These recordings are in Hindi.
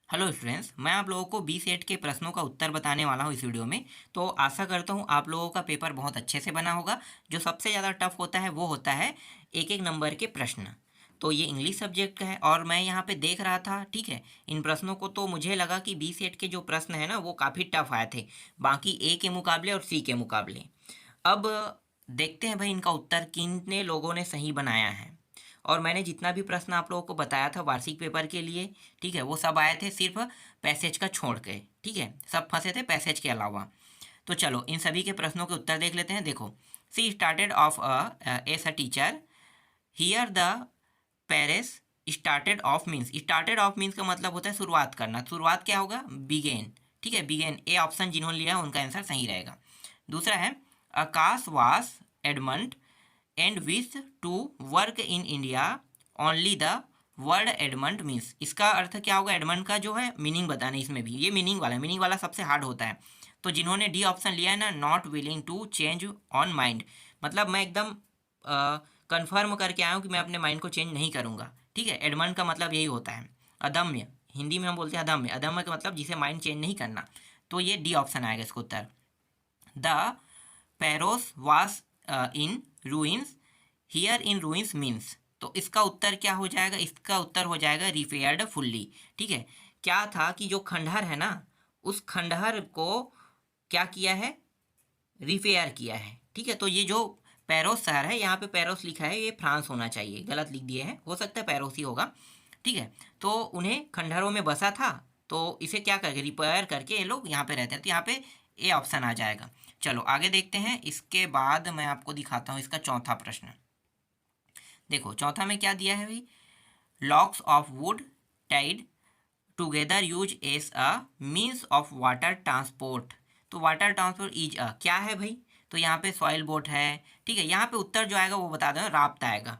हेलो स्टूडेंट्स, मैं आप लोगों को बी सेट के प्रश्नों का उत्तर बताने वाला हूँ इस वीडियो में। तो आशा करता हूँ आप लोगों का पेपर बहुत अच्छे से बना होगा। जो सबसे ज़्यादा टफ होता है वो होता है एक एक नंबर के प्रश्न। तो ये इंग्लिश सब्जेक्ट का है और मैं यहाँ पे देख रहा था, ठीक है, इन प्रश्नों को। तो मुझे लगा कि बी सेट के जो प्रश्न है ना वो काफ़ी टफ आए थे बाकी ए के मुकाबले और सी के मुकाबले। अब देखते हैं भाई इनका उत्तर कितने लोगों ने सही बनाया है। और मैंने जितना भी प्रश्न आप लोगों को बताया था वार्षिक पेपर के लिए, ठीक है, वो सब आए थे सिर्फ पैसेज का छोड़ के, ठीक है, सब फंसे थे पैसेज के अलावा। तो चलो इन सभी के प्रश्नों के उत्तर देख लेते हैं। देखो, she started off as a teacher here the Paris. Started off means का मतलब होता है शुरुआत करना। शुरुआत क्या होगा? बिगेन, ठीक है, बिगेन। ए ऑप्शन जिन्होंने लिया है उनका आंसर सही रहेगा। दूसरा है Akash was adamant and wish to work in India only the word adamant means. इसका अर्थ क्या होगा? एडमंड का जो है मीनिंग बताना है। इसमें भी ये मीनिंग वाला सबसे हार्ड होता है। तो जिन्होंने डी ऑप्शन लिया है ना, not willing to change on mind, मतलब मैं एकदम कंफर्म करके आया हूँ कि मैं अपने माइंड को चेंज नहीं करूँगा, ठीक है। एडमंड का मतलब यही होता है। अदम्य, हिंदी में हम बोलते हैं अदम्य। अदम्य का मतलब जिसे माइंड चेंज नहीं करना। तो ये डी ऑप्शन आएगा इसका उत्तर। The Paros was in ruins here in ruins means. तो इसका उत्तर क्या हो जाएगा? इसका उत्तर हो जाएगा रिपेयर्ड फुल्ली, ठीक है। क्या था कि जो खंडहर है ना, उस खंडहर को क्या किया है? रिपेयर किया है, ठीक है। तो ये जो पेरोस शहर है, यहाँ पे पेरोस लिखा है, ये फ्रांस होना चाहिए, गलत लिख दिए हैं, हो सकता है पेरोस ही होगा, ठीक है। तो उन्हें खंडहरों में बसा था, तो इसे क्या करके रिपेयर करके ये लोग यहाँ पे रहते हैं। तो यहाँ पे ए ऑप्शन आ जाएगा। चलो आगे देखते हैं। इसके बाद मैं आपको दिखाता हूँ इसका चौथा प्रश्न। देखो चौथा में क्या दिया है भाई? Locks of would Tide together use S a means of water transport. तो वाटर ट्रांसपोर्ट इज अ क्या है भाई? तो यहाँ पे सॉइल बोट है, ठीक है। यहाँ पे उत्तर जो आएगा वो बता दो, राफ्ट आएगा।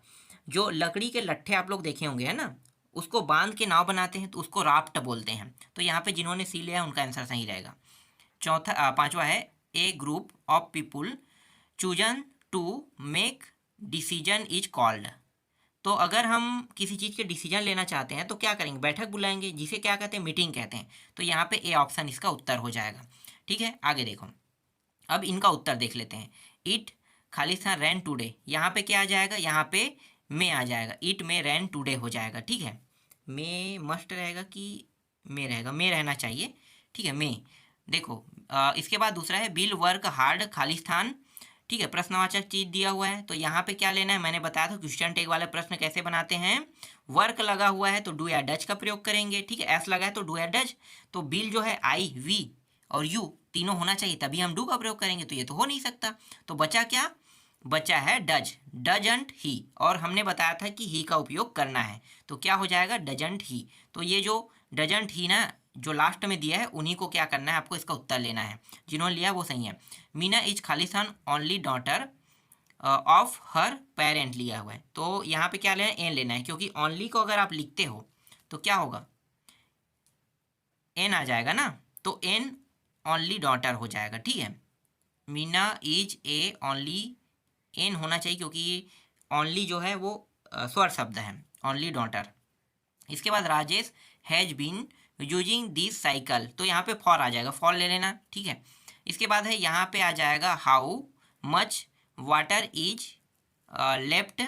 जो लकड़ी के लट्ठे आप लोग देखे होंगे, है ना, उसको बांध के नाव बनाते हैं तो उसको राफ्ट बोलते हैं। तो यहाँ पे जिन्होंने सी लिया है उनका आंसर सही रहेगा। पांचवा है a group of people chosen to make decision is called. तो अगर हम किसी चीज़ के डिसीजन लेना चाहते हैं तो क्या करेंगे? बैठक बुलाएंगे, जिसे क्या कहते हैं? मीटिंग कहते हैं। तो यहाँ पे ए ऑप्शन इसका उत्तर हो जाएगा, ठीक है। आगे देखो, अब इनका उत्तर देख लेते हैं। इट खालिस्तान रैन टूडे, यहाँ पे क्या आ जाएगा? यहाँ पे मे आ जाएगा। इट मे रैन टूडे हो जाएगा, ठीक है। मे मस्ट रहेगा कि मे रहेगा? मे रहना चाहिए, ठीक है, मे। देखो इसके बाद दूसरा है बिल वर्क हार्ड खालिस्तान, ठीक है, प्रश्नवाचक चीज दिया हुआ है। तो यहाँ पे क्या लेना है? मैंने बताया था क्वेश्चन टैग वाले प्रश्न कैसे बनाते हैं। वर्क लगा हुआ है तो डू या डज का प्रयोग करेंगे, ठीक है। एस लगा है तो डू या डज। तो बिल जो है आई वी और यू तीनों होना चाहिए, तभी हम डू का प्रयोग करेंगे। तो ये तो हो नहीं सकता। तो बचा क्या? बचा है डज, डजंट ही। और हमने बताया था कि ही का उपयोग करना है, तो क्या हो जाएगा? डजंट ही। तो ये जो डजंट ही ना, जो लास्ट में दिया है, उन्हीं को क्या करना है? आपको इसका उत्तर लेना है। जिन्होंने लिया वो सही है। Meena is Khalistan only daughter of her parent लिया हुआ है। तो यहाँ पे क्या लेना है? एन लेना है, क्योंकि ओनली को अगर आप लिखते हो तो क्या होगा? एन आ जाएगा ना। तो एन ओनली डॉटर हो जाएगा, ठीक है। Meena is a only, an होना चाहिए क्योंकि ओनली जो है वो स्वर शब्द है, ओनली डॉटर। इसके बाद Rajesh has been using this cycle, तो यहाँ पे फॉर आ जाएगा, फॉर ले लेना, ठीक है। इसके बाद है यहाँ पे आ जाएगा how much water is left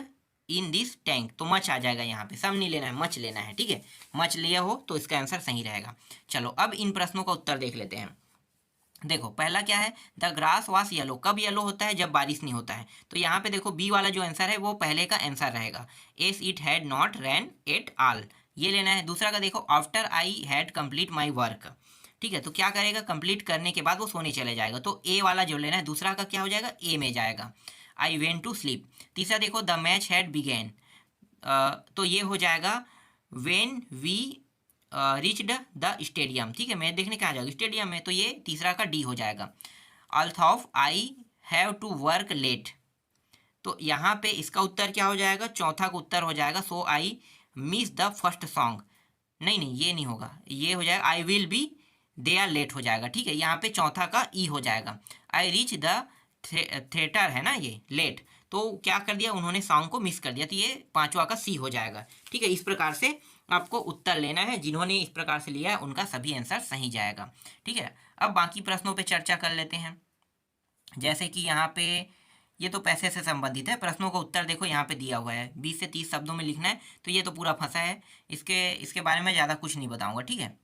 in this tank. तो मच आ जाएगा, यहाँ पे सब नहीं लेना है, मच लेना है, ठीक है। मच लिया हो तो इसका आंसर सही रहेगा। चलो अब इन प्रश्नों का उत्तर देख लेते हैं। देखो पहला क्या है? द ग्रास वास येलो। कब येलो होता है? जब बारिश नहीं होता है। तो यहाँ पे देखो बी वाला जो आंसर है वो पहले का आंसर रहेगा। As it had not rain at all, ये लेना है। दूसरा का देखो after I had complete my work, ठीक है। तो क्या करेगा? कंप्लीट करने के बाद वो सोने चले जाएगा। तो ए वाला जो लेना है, दूसरा का क्या हो जाएगा? ए में जाएगा। I went to sleep. तीसरा देखो द मैच हैड बिगेन, तो ये हो जाएगा when we reached the stadium, ठीक है। मैच देखने क्या आ जाएगा? स्टेडियम में। तो ये तीसरा का डी हो जाएगा। Although I have to work late, तो यहाँ पे इसका उत्तर क्या हो जाएगा? चौथा का उत्तर हो जाएगा so I miss the first song. नहीं नहीं, ये नहीं होगा, ये हो जाएगा I will be there late हो जाएगा, ठीक है। यहाँ पे चौथा का ई हो जाएगा। आई रीच द थिएटर है ना, ये लेट, तो क्या कर दिया उन्होंने? सॉन्ग को मिस कर दिया, तो ये पांचवा का सी हो जाएगा, ठीक है। इस प्रकार से आपको उत्तर लेना है। जिन्होंने इस प्रकार से लिया है उनका सभी आंसर सही जाएगा। ठीक है, अब बाकी प्रश्नों पे चर्चा कर लेते हैं। जैसे कि यहाँ पे ये तो पैसे से संबंधित है। प्रश्नों का उत्तर देखो यहाँ पे दिया हुआ है, 20 से 30 शब्दों में लिखना है, तो ये तो पूरा फंसा है। इसके बारे में ज़्यादा कुछ नहीं बताऊँगा, ठीक है।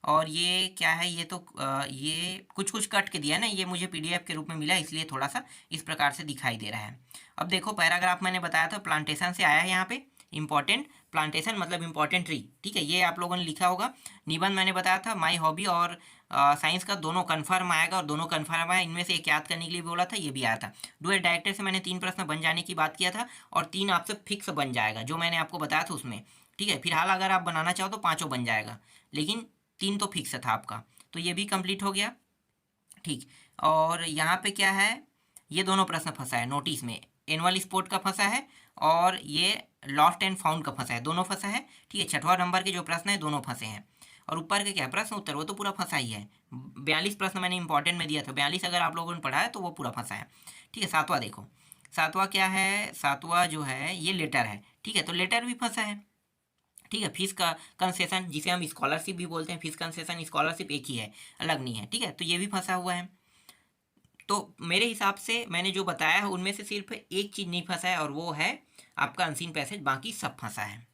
और ये क्या है, ये तो ये कुछ कुछ कट के दिया है ना, ये मुझे पीडीएफ के रूप में मिला, इसलिए थोड़ा सा इस प्रकार से दिखाई दे रहा है। अब देखो पैराग्राफ मैंने बताया था प्लांटेशन से आया है यहाँ पे। इंपॉर्टेंट प्लांटेशन मतलब इंपॉर्टेंट ट्री, ठीक है, ये आप लोगों ने लिखा होगा। निबंध मैंने बताया था माई हॉबी और साइंस का दोनों कन्फर्म आएगा, और दोनों कन्फर्म आया। इनमें से एक याद करने के लिए बोला था, ये भी आया था। डुएट डायरेक्टर से मैंने 3 प्रश्न बन जाने की बात किया था, और 3 आपसे फिक्स बन जाएगा जो मैंने आपको बताया था उसमें। ठीक है, फिलहाल अगर आप बनाना चाहो तो 5 बन जाएगा, लेकिन 3 तो फिक्स था आपका। तो ये भी कंप्लीट हो गया। ठीक, और यहाँ पे क्या है, ये दोनों प्रश्न फंसा है नोटिस में। एनुअल स्पोर्ट का फंसा है, और ये लॉस्ट एंड फाउंड का फंसा है, दोनों फंसा है। ठीक है, 6वां नंबर के जो प्रश्न है दोनों फंसे हैं। और ऊपर के क्या प्रश्न उत्तर, वो तो पूरा फंसा ही है। 42 प्रश्न मैंने इंपॉर्टेंट में दिया था, 42 अगर आप लोगों ने पढ़ा है तो वो पूरा फंसा है। ठीक है, 7वां देखो, 7वां क्या है, 7वां जो है ये लेटर है। ठीक है, तो लेटर भी फंसा है। ठीक है, फीस का कंसेशन जिसे हम स्कॉलरशिप भी बोलते हैं, फीस कंसेशन स्कॉलरशिप एक ही है, अलग नहीं है। ठीक है, तो ये भी फंसा हुआ है। तो मेरे हिसाब से मैंने जो बताया है उनमें से सिर्फ एक चीज़ नहीं फंसा है, और वो है आपका अनसीन पैसेज, बाकी सब फंसा है।